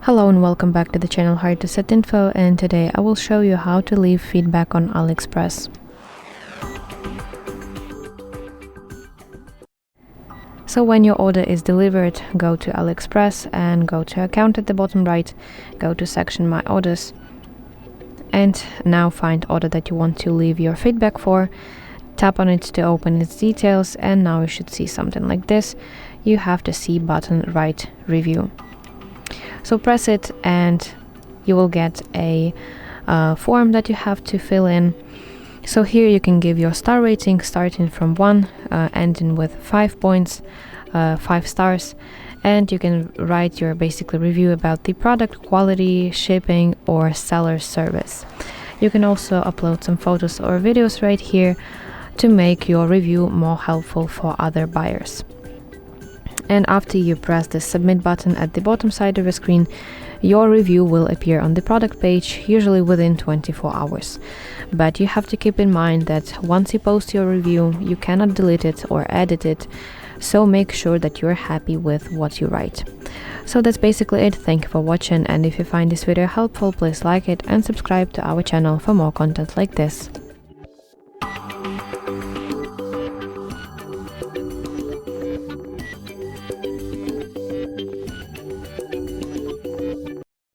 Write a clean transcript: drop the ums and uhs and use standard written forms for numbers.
Hello and welcome back to the channel How to Set Info, and today I will show you how to leave feedback on AliExpress. So when your order is delivered, go to AliExpress and go to account at the bottom right, go to section My Orders, and now find order that you want to leave your feedback for. Tap on it to open its details, and now you should see something like this. You have the C button, Write Review. So press it and you will get a form that you have to fill in. So here you can give your star rating starting from 1, ending with 5 points, 5 stars, and you can write your basically review about the product, quality, shipping, or seller service. You can also upload some photos or videos right here to make your review more helpful for other buyers. And after you press the submit button at the bottom side of the screen, your review will appear on the product page, usually within 24 hours. But you have to keep in mind that once you post your review, you cannot delete it or edit it, so make sure that you're happy with what you write. So that's basically it. Thank you for watching, and if you find this video helpful, please like it and subscribe to our channel for more content like this.